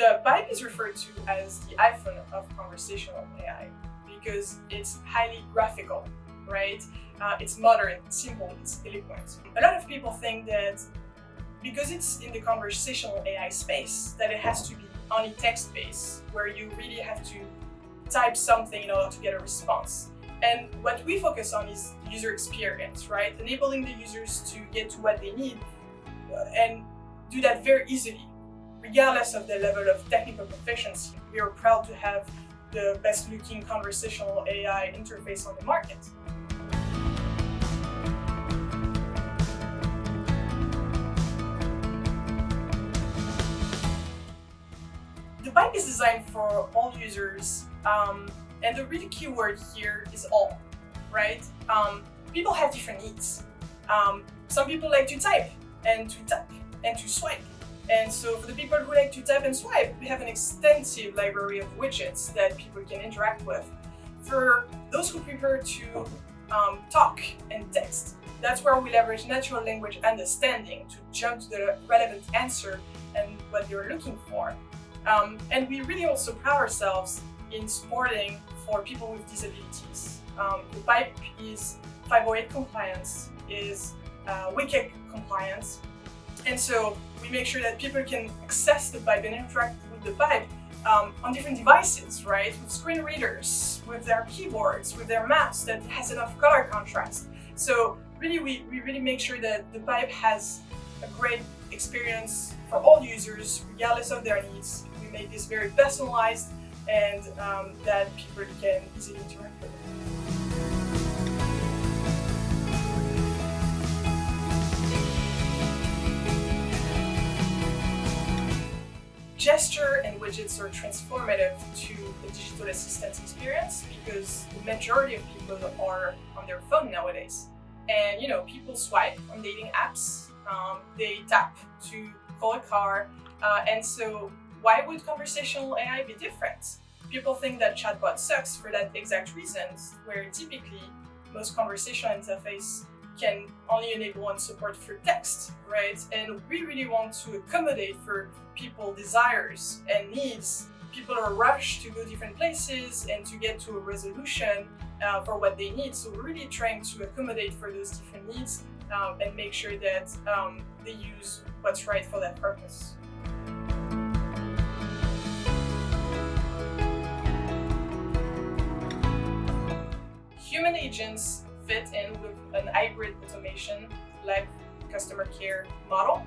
The Pype is referred to as the iPhone of conversational AI because it's highly graphical, right? It's modern, it's simple, it's eloquent. A lot of people think that because it's in the conversational AI space, that it has to be only text-based, where you really have to type something in order to get a response. And what we focus on is user experience, right? Enabling the users to get to what they need and do that very easily, regardless of the level of technical proficiency. We are proud to have the best looking conversational AI interface on the market. The Pype is designed for all users, and the really key word here is all, right? People have different needs. Some people like to type and to tap and to swipe. And so for the people who like to tap and swipe, we have an extensive library of widgets that people can interact with. For those who prefer to talk and text, that's where we leverage natural language understanding to jump to the relevant answer and what they're looking for. And we really also pride ourselves in supporting for people with disabilities. The Pype is 508 compliance, is WCAG compliance, and so we make sure that people can access the Pype and interact with the Pype on different devices, right? With screen readers, with their keyboards, with their mouse that has enough color contrast. So really, we really make sure that the Pype has a great experience for all users, regardless of their needs. We make this very personalized and that people can easily interact with it. Gesture and widgets are transformative to the digital assistant experience because the majority of people are on their phone nowadays. And people swipe on dating apps, they tap to call a car, and so why would conversational AI be different? People think that chatbot sucks for that exact reason, where typically most conversational interface can only enable and support for text, right? And we really want to accommodate for people's desires and needs. People are rushed to go different places and to get to a resolution for what they need. So we're really trying to accommodate for those different needs and make sure that they use what's right for that purpose. Human agents fit in with an hybrid automation like customer care model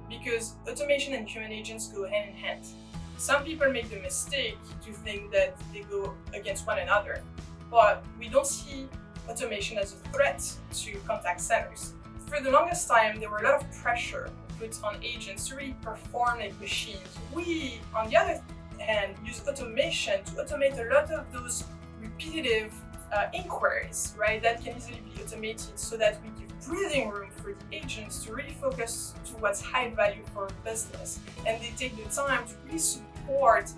because automation and human agents go hand in hand. Some people make the mistake to think that they go against one another, but we don't see automation as a threat to contact centers. For the longest time, there were a lot of pressure put on agents to really perform like machines. We, on the other hand, use automation to automate a lot of those repetitive inquiries, right, that can easily be automated so that we give breathing room for the agents to really focus to what's high value for business. And they take the time to really support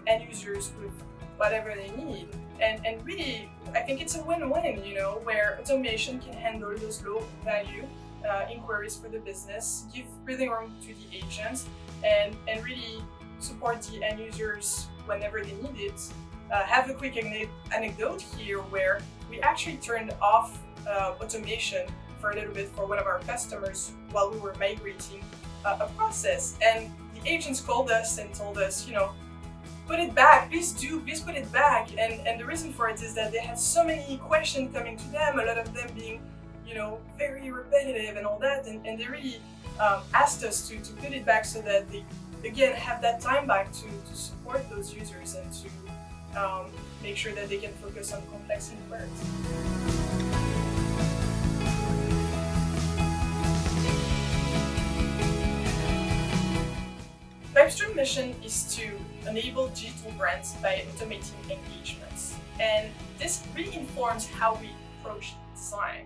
end users with whatever they need. And really, I think it's a win-win, where automation can handle those low value inquiries for the business, give breathing room to the agents, and really support the end users whenever they need it. Have a quick anecdote here where we actually turned off automation for a little bit for one of our customers while we were migrating a process, and the agents called us and told us, put it back, please put it back. And the reason for it is that they had so many questions coming to them, a lot of them being, very repetitive and all that, and they really asked us to put it back so that they, again, have that time back to support those users and to make sure that they can focus on complex inquiries. Pype's mission is to enable digital brands by automating engagements, and this really informs how we approach design.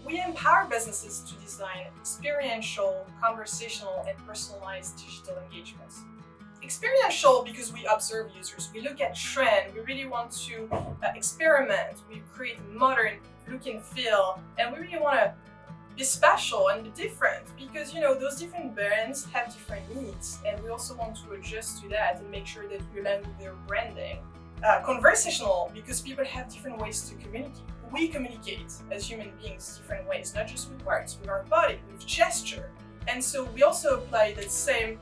We empower businesses to design experiential, conversational, and personalized digital engagements. Experiential because we observe users, we look at trend, we really want to experiment, we create modern look and feel, and we really want to be special and be different, because those different brands have different needs, and we also want to adjust to that and make sure that we align with their branding. Conversational, because people have different ways to communicate. We communicate as human beings different ways, not just with words, with our body, with gesture. And so we also apply that same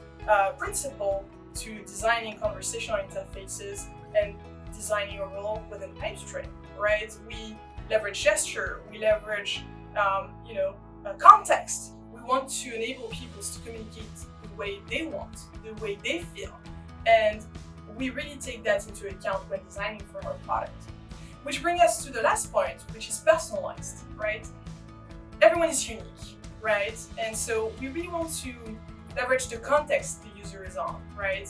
principle to designing conversational interfaces and designing overall within Pype string, right? We leverage gesture, we leverage context. We want to enable people to communicate the way they want, the way they feel, and we really take that into account when designing for our product. Which brings us to the last point, which is personalized, right? Everyone is unique, right? And so we really want to leverage the context the user is on, right?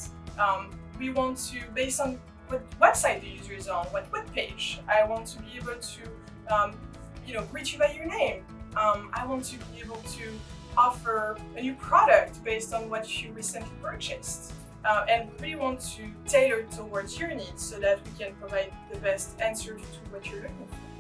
We want to, based on what website the user is on, what web page, I want to be able to, greet you by your name. I want to be able to offer a new product based on what you recently purchased. And we want to tailor towards your needs so that we can provide the best answer to what you're looking for.